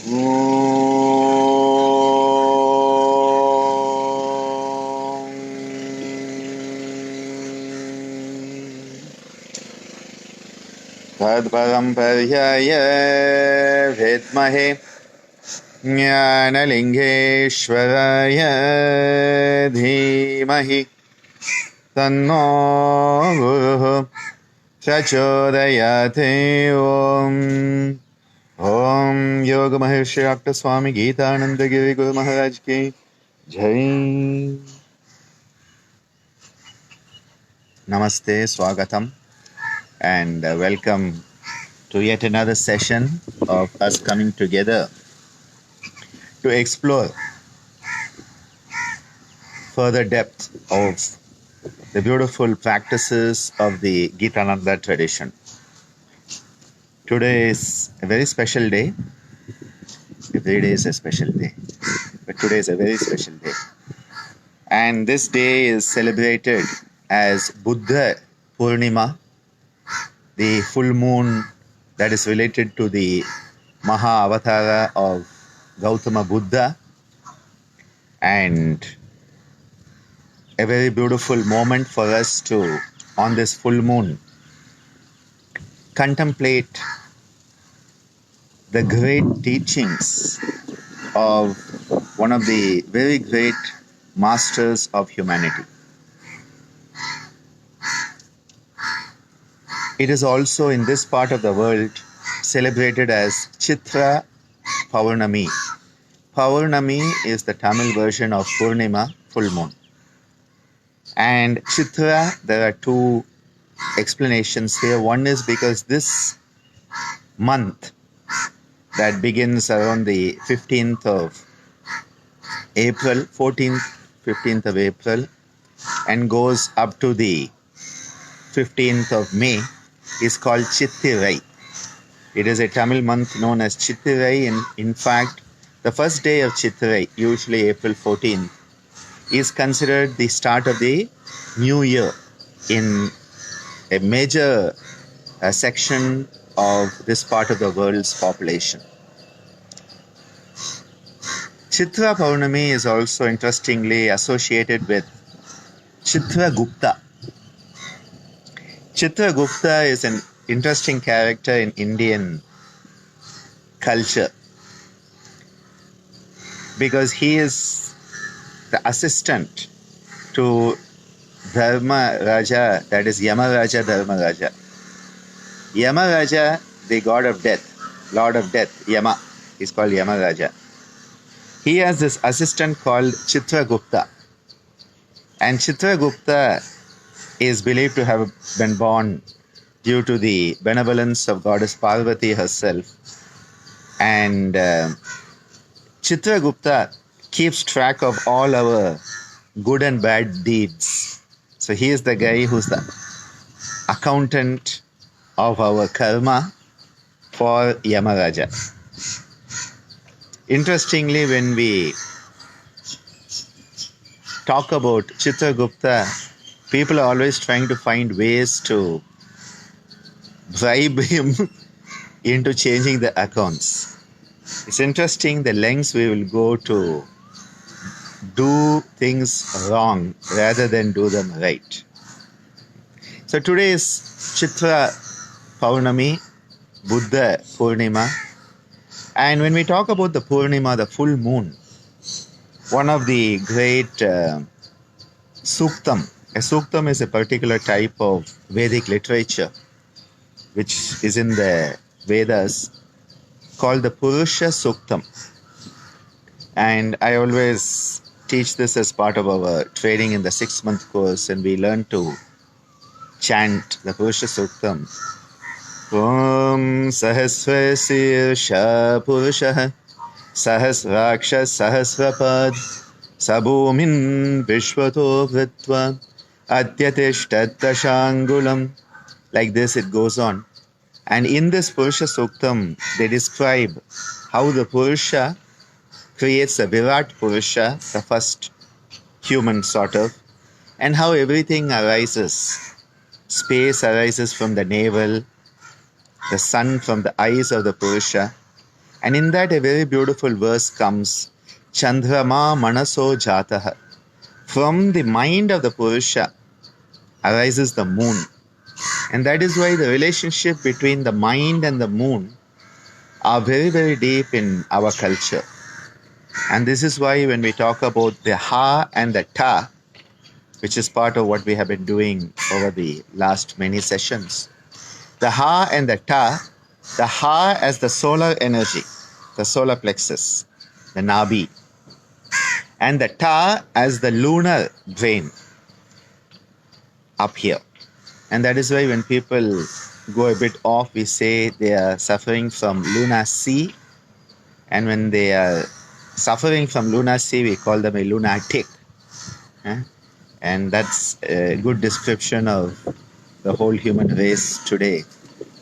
तत्परं पर्याय विद्महे ज्ञानलिङ्गेश्वराय धीमहि तन्नो गुरुः प्रचोदयात्। ओम योग महर्षि डॉक्टर स्वामी गीतानंद गिरि गुरु महाराज की जय। Namaste, Swagatam, and welcome to yet another session of us coming together to explore further depth of the beautiful practices of the Gitananda tradition. Today is a very special day. Every day is a special day, but today is a very special day. And this day is celebrated as Buddha Purnima, the full moon that is related to the Maha Avatara of Gautama Buddha, and a very beautiful moment for us to, on this full moon, contemplate the great teachings of one of the very great masters of humanity. It is also in this part of the world celebrated as Chitra Paurnami. Paurnami is the Tamil version of Purnima, full moon. And Chitra, there are two explanations here. One is because this month that begins around the 15th of April, 14th, 15th of April, and goes up to the 15th of May is called Chittirai. It is a Tamil month known as Chittirai. In fact, the first day of Chittirai, usually April 14th, is considered the start of the new year in a major section of this part of the world's population. Chitra Paurnami is also interestingly associated with Chitragupta. Chitragupta is an interesting character in Indian culture because he is the assistant to Dharma Raja, that is Yamaraja Dharmaraja. Yamaraja, the god of death, lord of death, Yama, is called Yamaraja. He has this assistant called Chitragupta. And Chitragupta is believed to have been born due to the benevolence of goddess Parvati herself. And Chitragupta keeps track of all our good and bad deeds. So he is the guy who's the accountant of our karma for Yamaraja. Interestingly, when we talk about Chitragupta, people are always trying to find ways to bribe him into changing the accounts. It's interesting the lengths we will go to do things wrong rather than do them right. So today is Chitra Paurnami, Buddha Purnima. And when we talk about the Purnima, the full moon, one of the great Suktam. A Suktam is a particular type of Vedic literature which is in the Vedas called the Purusha Suktam. And I always teach this as part of our training in the 6-month course, and we learn to chant the Purusha Suktam. Om Sahasrasirsha Purusha Sahasraksha Sahasrapad Sabhumin Vishwato Vritva Atyatishtatashangulam. Like this it goes on. And in this Purusha Suktam, they describe how the Purusha creates a Virat Purusha, the first human sort of, and how everything arises. Space arises from the navel, the sun from the eyes of the Purusha, And in that a very beautiful verse comes, Chandrama Manaso Jataha. From the mind of the Purusha arises the moon. And that is why the relationship between the mind and the moon are very, very deep in our culture. And this is why when we talk about the Ha and the Ta, which is part of what we have been doing over the last many sessions, the Ha and the Ta, the Ha as the solar energy, the solar plexus, the Nabi, and the Ta as the lunar brain up here. And that is why when people go a bit off, we say they are suffering from lunacy. And when they are suffering from lunacy, we call them a lunatic. And that's a good description of the whole human race today,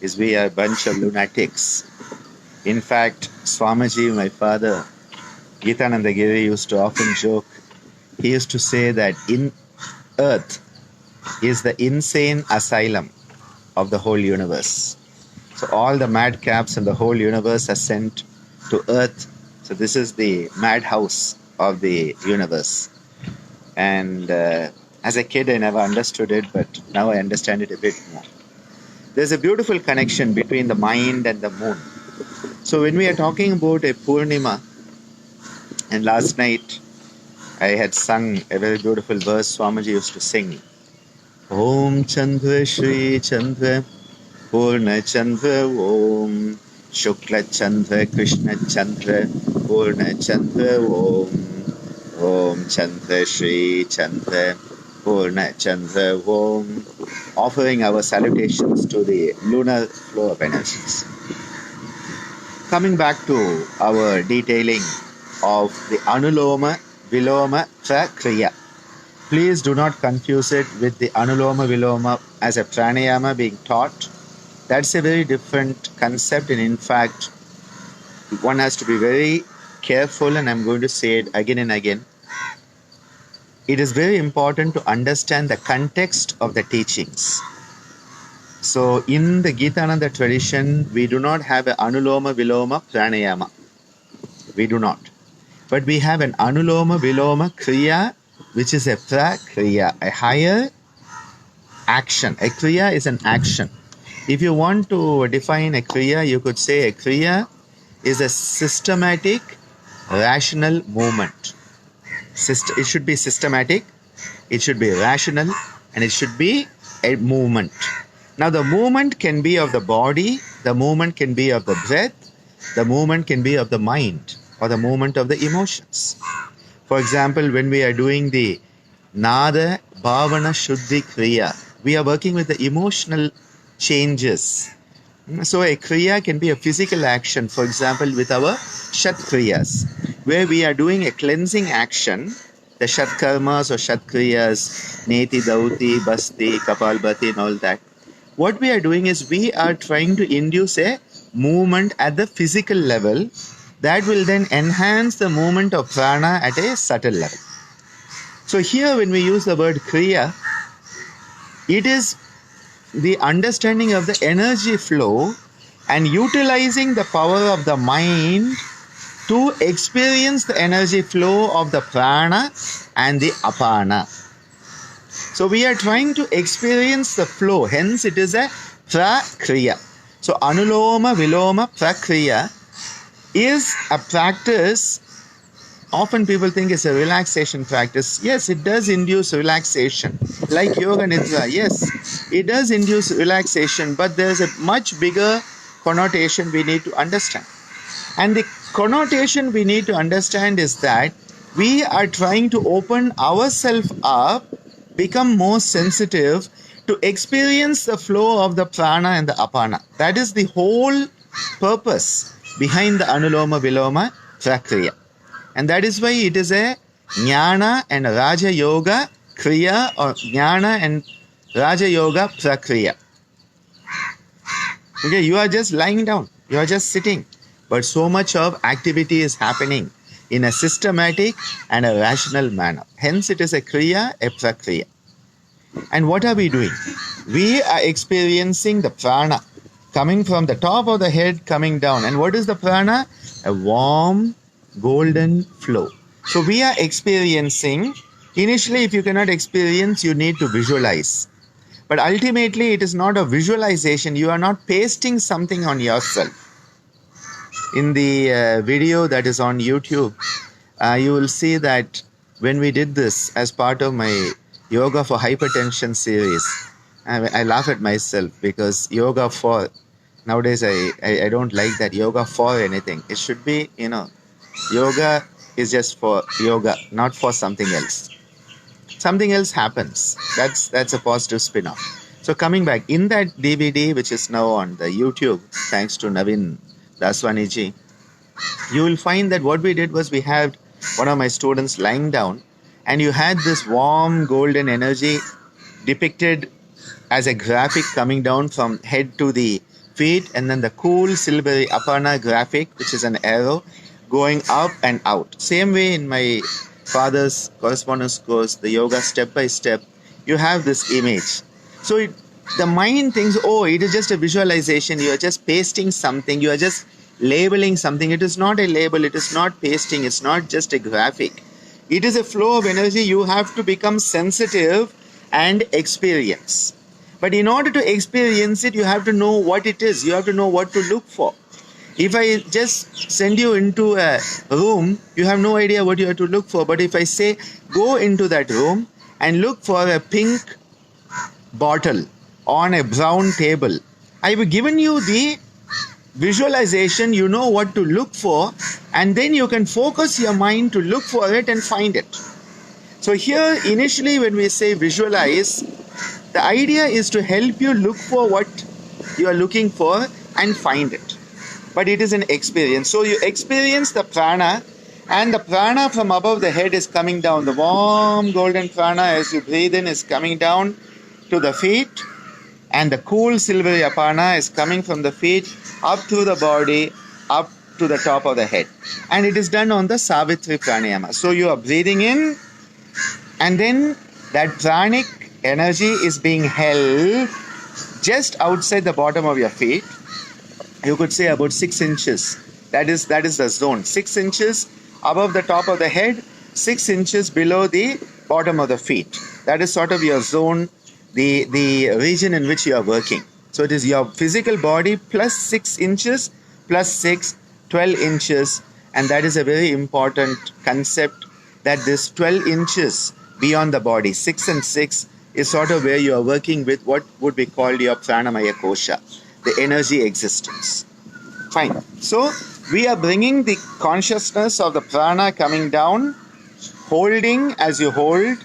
is we are a bunch of lunatics. In fact, Swamiji, my father, Gitananda Giri, used to often joke. He used to say that in Earth is the insane asylum of the whole universe. So all the madcaps in the whole universe are sent to Earth. So this is the madhouse of the universe. And as a kid, I never understood it, but now I understand it a bit more. There's a beautiful connection between the mind and the moon. So when we are talking about a Purnima, and last night I had sung a very beautiful verse Swamiji used to sing. Om Chandra Shri Chandra Purna Chandra Om Shukla Chandra Krishna Chandra Purna Chandra Om Chandra Shri Chandra Purna Chandra Om, offering our salutations to the lunar flow of energies. Coming back to our detailing of the Anuloma Viloma Prakriya. Please do not confuse it with the Anuloma Viloma as a pranayama being taught. That's a very different concept, and in fact, one has to be very careful, and I'm going to say it again and again. It is very important to understand the context of the teachings. So in the Gitananda tradition, we do not have an Anuloma Viloma Pranayama. We do not. But we have an Anuloma Viloma Kriya, which is a Prakriya, a higher action. A Kriya is an action. If you want to define a Kriya, you could say a Kriya is a systematic, rational movement. It should be systematic, it should be rational, and it should be a movement. Now the movement can be of the body, the movement can be of the breath, the movement can be of the mind, or the movement of the emotions. For example, when we are doing the Nada Bhavana Shuddhi Kriya, we are working with the emotional changes. So a Kriya can be a physical action, for example, with our Shat Kriyas, where we are doing a cleansing action, the Shat Karmas or Shat Kriyas, Neti, Dauti, Basti, Kapalbhati and all that. What we are doing is we are trying to induce a movement at the physical level that will then enhance the movement of prana at a subtle level. So here when we use the word Kriya, it is the understanding of the energy flow and utilizing the power of the mind to experience the energy flow of the prana and the apana. So we are trying to experience the flow, hence it is a prakriya. So Anuloma Viloma Prakriya is a practice. Often people think it's a relaxation practice. Yes, it does induce relaxation. Like Yoga Nidra, yes, it does induce relaxation, but there's a much bigger connotation we need to understand. And the connotation we need to understand is that we are trying to open ourselves up, become more sensitive to experience the flow of the prana and the apana. That is the whole purpose behind the Anuloma Viloma Prakriya. And that is why it is a Jnana and Raja Yoga Kriya, or Jnana and Raja Yoga Prakriya. Okay, you are just lying down, you are just sitting, but so much of activity is happening in a systematic and a rational manner. Hence it is a Kriya, a Prakriya. And what are we doing? We are experiencing the prana. coming from the top of the head, coming down. And what is the prana? A warm, golden flow. So we are experiencing, initially, if you cannot experience, you need to visualize. But ultimately, it is not a visualization. You are not pasting something on yourself. In the video that is on YouTube, you will see that when we did this as part of my Yoga for Hypertension series, I laugh at myself because yoga for, nowadays I don't like that yoga for anything. It should be, yoga is just for yoga, not for something else. Something else happens. That's a positive spin-off. So coming back, in that DVD, which is now on the YouTube, thanks to Naveen Daswaniji, you will find that what we did was we had one of my students lying down, and you had this warm golden energy depicted as a graphic coming down from head to the feet, and then the cool silvery apana graphic, which is an arrow going up and out. Same way in my father's correspondence course, the yoga step by step, you have this image. So the mind thinks, oh, it is just a visualization. You are just pasting something. You are just labeling something. It is not a label. It is not pasting. It's not just a graphic. It is a flow of energy. You have to become sensitive and experience. But in order to experience it, you have to know what it is. You have to know what to look for. If I just send you into a room, you have no idea what you have to look for. But if I say, go into that room and look for a pink bottle on a brown table, I have given you the visualization, you know what to look for, and then you can focus your mind to look for it and find it. So here, initially, when we say visualize, the idea is to help you look for what you are looking for and find it. But it is an experience. So you experience the prana, and the prana from above the head is coming down. The warm golden prana as you breathe in is coming down to the feet, and the cool silvery apana is coming from the feet up through the body, up to the top of the head. And it is done on the Savitri pranayama. So you are breathing in, and then that pranic energy is being held just outside the bottom of your feet. You could say about 6 inches. That is the zone. 6 inches above the top of the head, 6 inches below the bottom of the feet. That is sort of your zone, the region in which you are working. So it is your physical body plus 6 inches plus 6, 12 inches. And that is a very important concept, that this 12 inches beyond the body, 6 and 6, is sort of where you are working with what would be called your pranamaya kosha, the energy existence. Fine. So we are bringing the consciousness of the prana coming down, holding as you hold,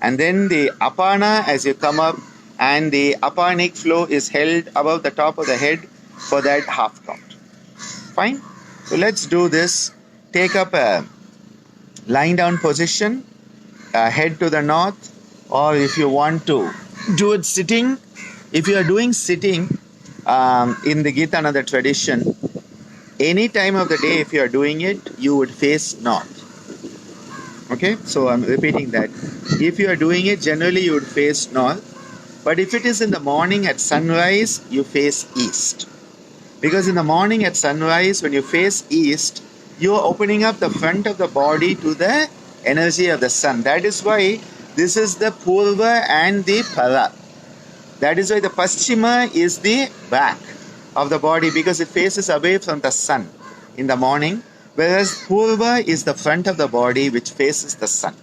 and then the apana as you come up, and the apanic flow is held above the top of the head for that half count. Fine. So let's do this. Take up a lying down position, head to the north, or if you want to do it sitting. If you are doing sitting, in the Gitananda tradition, any time of the day if you are doing it, you would face north. Okay, so I'm repeating that. If you are doing it, generally you would face north. But if it is in the morning at sunrise, you face east. Because in the morning at sunrise, when you face east, you are opening up the front of the body to the energy of the sun. That is why this is the Purva and the Para. That is why the Paschima is the back of the body, because it faces away from the sun in the morning, whereas Purva is the front of the body which faces the sun.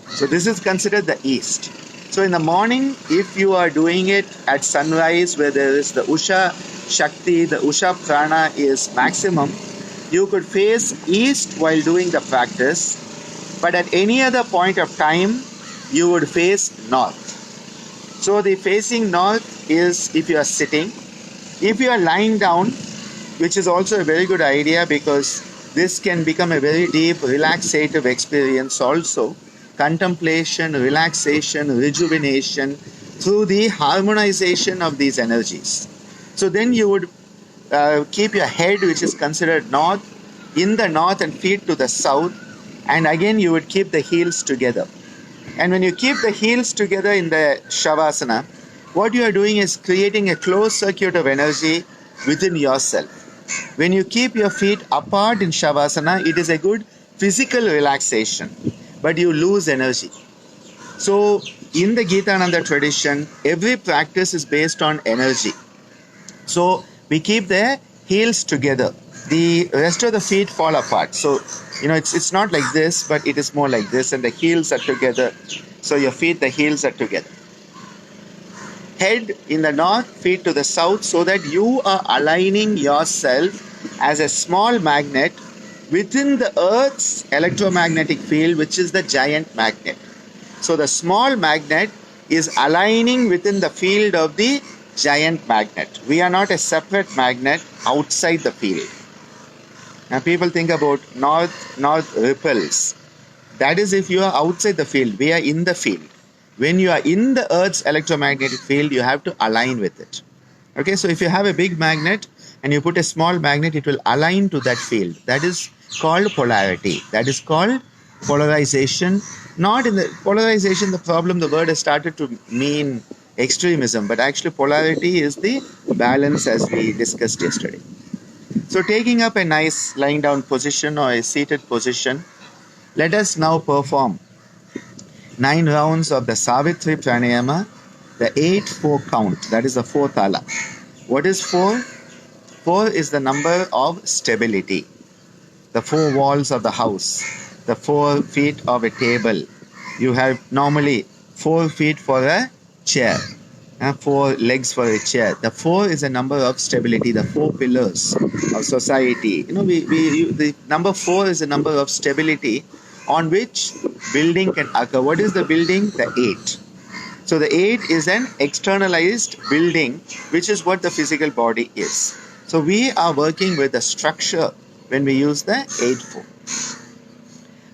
So this is considered the east. So in the morning, if you are doing it at sunrise where there is the Usha Shakti, the Usha Prana is maximum, you could face east while doing the practice, but at any other point of time, you would face north. So the facing north is if you are sitting. If you are lying down, which is also a very good idea because this can become a very deep relaxative experience also. Contemplation, relaxation, rejuvenation through the harmonization of these energies. So then you would keep your head, which is considered north, in the north and feet to the south. And again, you would keep the heels together. And when you keep the heels together in the Shavasana, what you are doing is creating a closed circuit of energy within yourself. When you keep your feet apart in Shavasana, it is a good physical relaxation, but you lose energy. So, in the Gitananda tradition, every practice is based on energy. So, we keep the heels together. The rest of the feet fall apart. So, it's not like this, but it is more like this, and the heels are together. So, your feet, the heels are together. Head in the north, feet to the south, so that you are aligning yourself as a small magnet within the Earth's electromagnetic field, which is the giant magnet. So the small magnet is aligning within the field of the giant magnet. We are not a separate magnet outside the field. Now people think about north ripples. That is if you are outside the field. We are in the field. When you are in the Earth's electromagnetic field, you have to align with it. Okay, so if you have a big magnet and you put a small magnet, it will align to that field. That is called polarity. That is called polarization. Not in the polarization, the problem, the word has started to mean extremism, but actually polarity is the balance as we discussed yesterday. So taking up a nice lying down position or a seated position, let us now perform 9 rounds of the Savitri Pranayama, the 8-4 count, that is the 4th ala. What is 4? 4 is the number of stability. The 4 walls of the house, the 4 feet of a table. You have normally 4 feet for a chair, and 4 legs for a chair. The 4 is a number of stability, the 4 pillars of society. The number 4 is a number of stability on which building can occur. What is the building? The 8. So the 8 is an externalized building, which is what the physical body is. So we are working with the structure when we use the 8-4.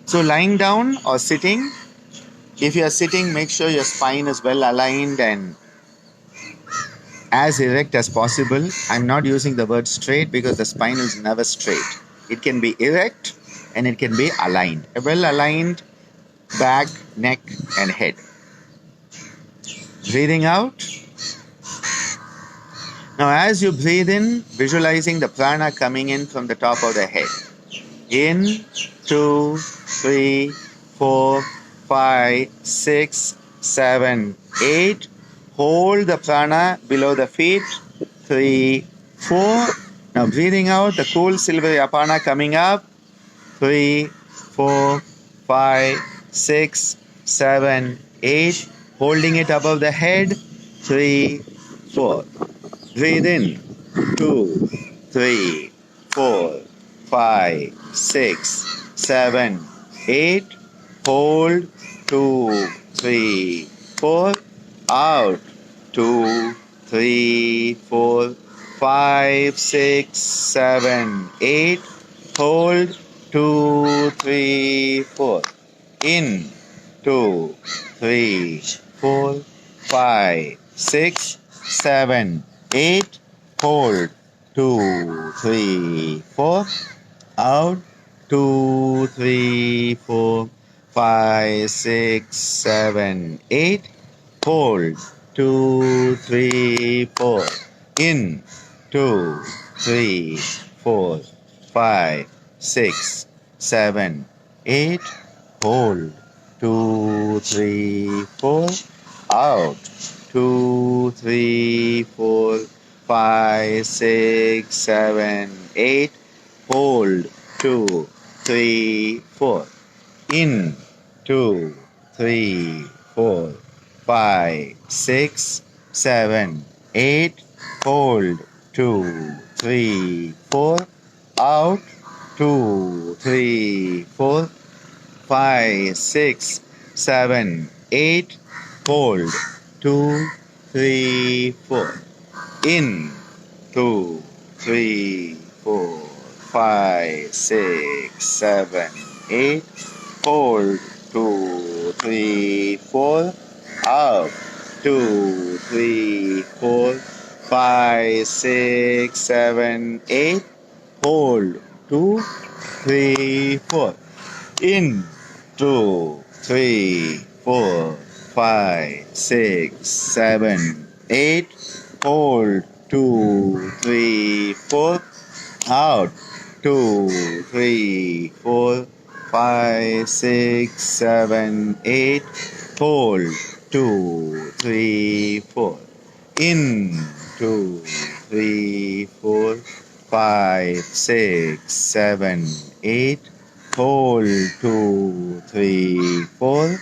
So lying down or sitting, if you are sitting, make sure your spine is well aligned and as erect as possible. I'm not using the word straight because the spine is never straight. It can be erect and it can be aligned. A well aligned back, neck and head. Breathing out. Now as you breathe in, visualizing the prana coming in from the top of the head. In, 2, 3, 4, 5, 6, 7, 8. Hold the prana below the feet. 3, 4. Now breathing out, the cool silvery apana coming up. 3, 4, 5, 6, 7, 8. Holding it above the head. 3, 4. Breathe in. 2, 3, 4, 5, 6, 7, 8. Hold. 2, 3, 4. Out. 2, 3, 4, 5, 6, 7, 8. Hold. 2, 3, 4. In. 2, 3, 4, 5, 6, 7, 8. Hold. 2, 3, 4. Out. 2, 3, 4, 5, 6, 7, 8. Hold. 2, 3, 4. In. 2, 3, 4, 5, 6, 7, 8. Hold. 2, 3, 4. Out. 2, 3, 4, 5, 6, 7, 8. Hold. 2, 3, 4. In. 2, 3, 4, 5, 6, 7, 8. Hold. 2, 3, 4. Out. 2, 3, 4, 5, 6, 7, 8. Hold. 2, 3, 4. In. 2, 3, 4, 5, 6, 7, 8. Hold. 2, 3, 4. Out. 2, 3, 4, 5, 6, 7, 8. Hold. 2, 3, 4. In. 2, 3, 4, 5, 6, 7, 8. Hold. 2, 3, 4. Out. 2, 3, 4, 5, 6, 7, 8. Hold. 2, 3, 4. In. 2, 3, 4, 5, 6, 7, 8. Hold. 2, 3, 4.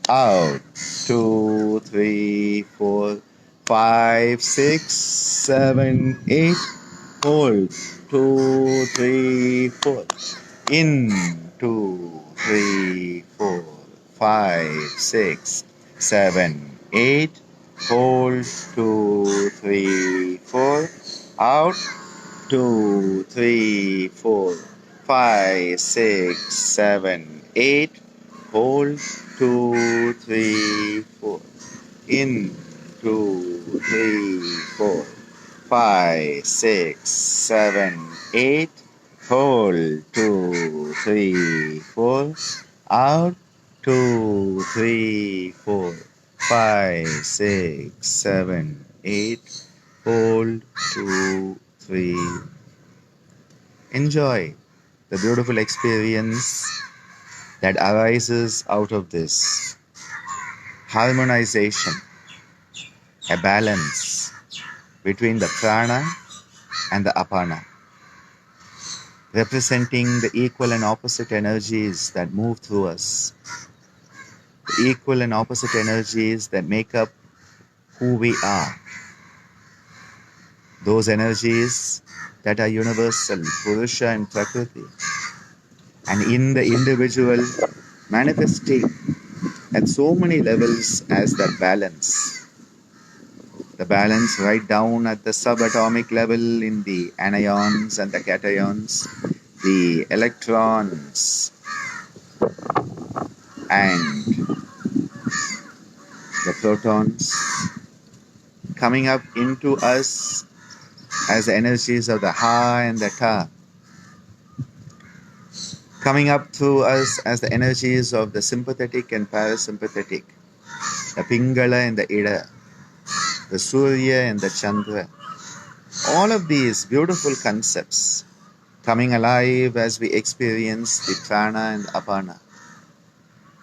Out. 2, 3, 4, 5, 6, 7, 8. Hold. 2, 3, 4. In. 2, 3, 4, 5, 6, 7, 8. Hold. 2, 3, 4. Out. 2, 3, 4, 5, 6, 7, 8. Hold. 2, 3, 4. In. 2, 3, 4, 5, 6, 7, 8. Hold. 2, 3, 4. Out. 2, 3, 4, 5, 6, 7, 8. Hold. 2, 3. Enjoy the beautiful experience that arises out of this harmonization, a balance between the prana and the apana, representing the equal and opposite energies that move through us, the equal and opposite energies that make up who we are, those energies that are universal, Purusha and Prakriti, and in the individual manifesting at so many levels as that balance. The balance right down at the subatomic level in the anions and the cations, the electrons and the protons coming up into us as the energies of the Ha and the Ta, coming up through us as the energies of the sympathetic and parasympathetic, the Pingala and the Ida, the Surya and the Chandra. All of these beautiful concepts coming alive as we experience the prana and apana,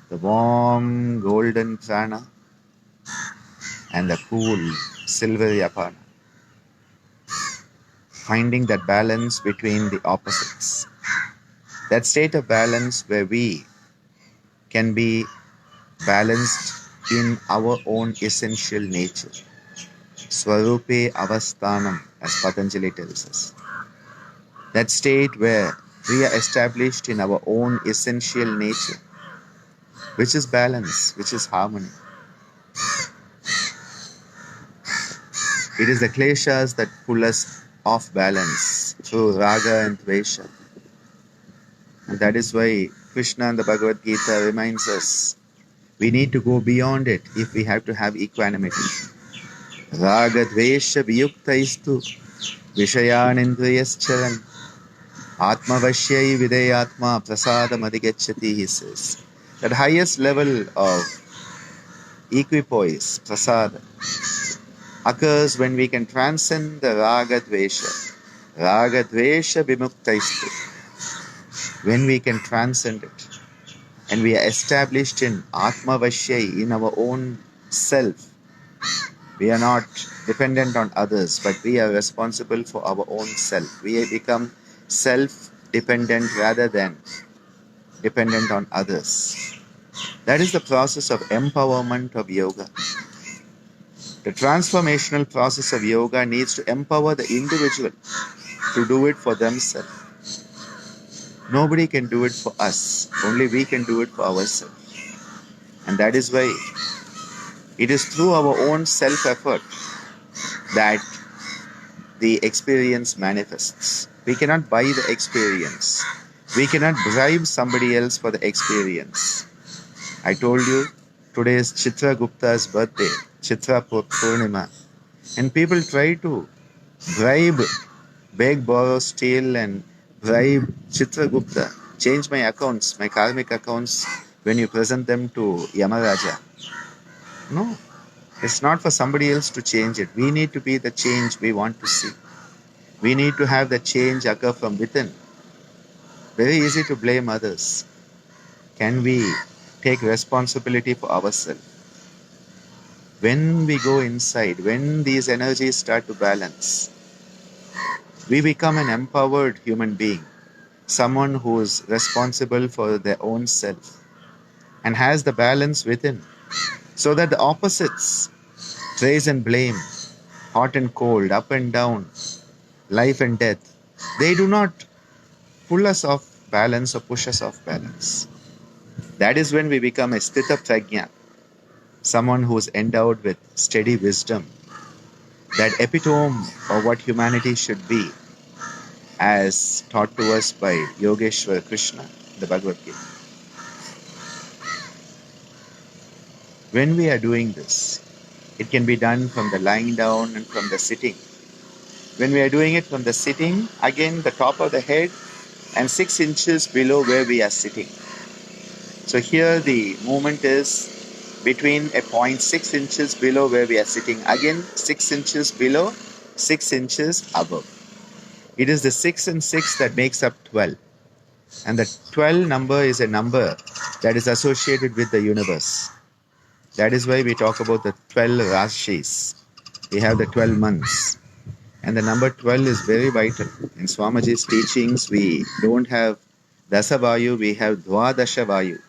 the warm golden prana and the cool silvery apana, finding that balance between the opposites, that state of balance where we can be balanced in our own essential nature. Swarupe Avasthanam, as Patanjali tells us. That state where we are established in our own essential nature, which is balance, which is harmony. It is the kleshas that pull us off balance through raga and dvesha. And that is why Krishna in the Bhagavad Gita reminds us we need to go beyond it if we have to have equanimity. Raga dvesha viyuktaistu vishayanindriyascharan atma vashyai videyatma prasadam adhigacchati, he says. That highest level of equipoise, prasada, occurs when we can transcend the raga dvesha. Raga dvesha vimuktaistu. When we can transcend it and we are established in atma vashyai, in our own self. We are not dependent on others, but we are responsible for our own self. We become self-dependent rather than dependent on others. That is the process of empowerment of yoga. The transformational process of yoga needs to empower the individual to do it for themselves. Nobody can do it for us. Only we can do it for ourselves. And that is why it is through our own self-effort that the experience manifests. We cannot buy the experience. We cannot bribe somebody else for the experience. I told you, today is Chitra Gupta's birthday, Chitra Purnima. And people try to bribe, beg, borrow, steal and bribe Chitra Gupta. Change my accounts, my karmic accounts when you present them to Yamaraja. No, it's not for somebody else to change it. We need to be the change we want to see. We need to have the change occur from within. Very easy to blame others. Can we take responsibility for ourselves? When we go inside, when these energies start to balance, we become an empowered human being, someone who is responsible for their own self and has the balance within, so that the opposites, praise and blame, hot and cold, up and down, life and death, they do not pull us off balance or push us off balance. That is when we become a sthita prajna, someone who is endowed with steady wisdom, that epitome of what humanity should be, as taught to us by Yogeshwar Krishna, the Bhagavad Gita. When we are doing this, it can be done from the lying down and from the sitting. When we are doing it from the sitting, again the top of the head and 6 inches below where we are sitting. So here the movement is between a point 6 inches below where we are sitting, again 6 inches below, 6 inches above. It is the 6 and 6 that makes up 12. And the 12 number is a number that is associated with the universe. That is why we talk about the 12 Rashis. We have the 12 months. And the number 12 is very vital. In Swamiji's teachings, we don't have Dasavayu, we have Dwadasha Vayu.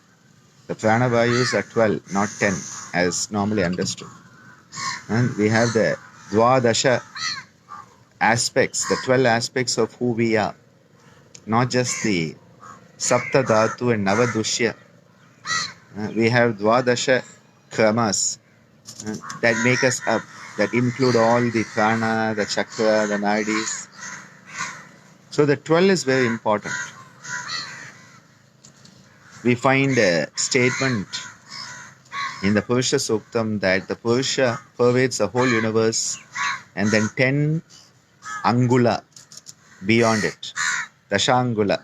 The prana vayus are 12, not 10, as normally understood. And we have the Dwadasha aspects, the 12 aspects of who we are. Not just the Sapta Dhatu and Navadushya. We have Dwadasha Kramas that make us up, that include all the prana, the chakra, the nadis. So the 12 is very important. We find a statement in the Purusha Suktam that the Purusha pervades the whole universe, and then 10 angula beyond it, Dashangula.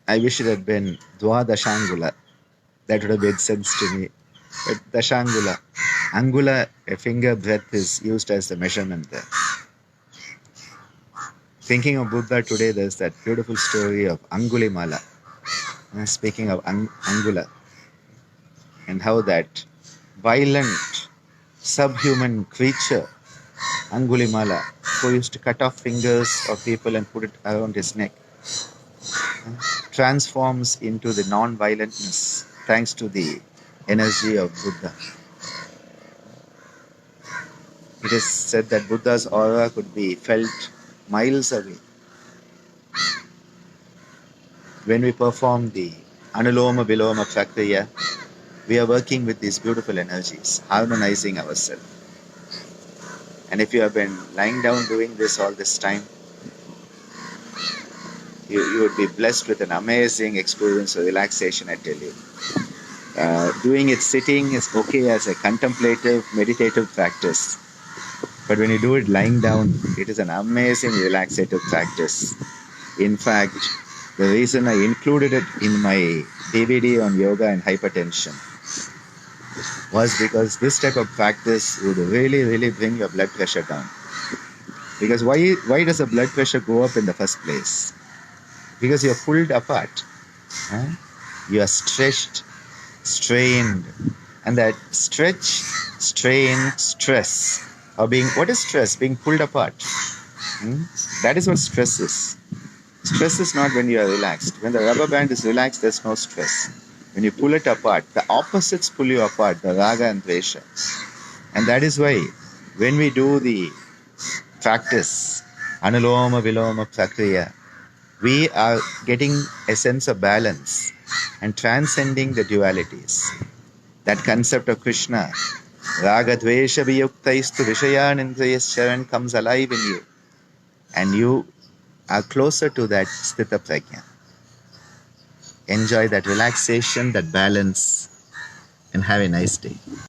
I wish it had been Dwadashangula. That would have made sense to me. But Dashangula, angula, a finger breadth, is used as the measurement there. Thinking of Buddha today, there's that beautiful story of Angulimala. Speaking of Angula, and how that violent, subhuman creature, Angulimala, who used to cut off fingers of people and put it around his neck, transforms into the non-violentness thanks to the energy of Buddha. It is said that Buddha's aura could be felt miles away. When we perform the Anuloma Viloma Prakriya, we are working with these beautiful energies, harmonizing ourselves. And if you have been lying down doing this all this time, you would be blessed with an amazing experience of relaxation, I tell you. Doing it sitting is okay as a contemplative, meditative practice. But when you do it lying down, it is an amazing relaxative practice. In fact, the reason I included it in my DVD on yoga and hypertension was because this type of practice would really bring your blood pressure down. Because why does the blood pressure go up in the first place? Because you're pulled apart. You are stretched, strained. And that stretch, strain, stress. What is stress? Being pulled apart. That is what stress is. Stress is not when you are relaxed. When the rubber band is relaxed, there's no stress. When you pull it apart, the opposites pull you apart, the raga and dvesha. And that is why when we do the practice, Anuloma Viloma Prakriya, we are getting a sense of balance and transcending the dualities. That concept of Krishna, Raga Dvesha Viyuktaistu Vishayanindriyascharan, comes alive in you. And you are closer to that Sthita Prajna. Enjoy that relaxation, that balance, and have a nice day.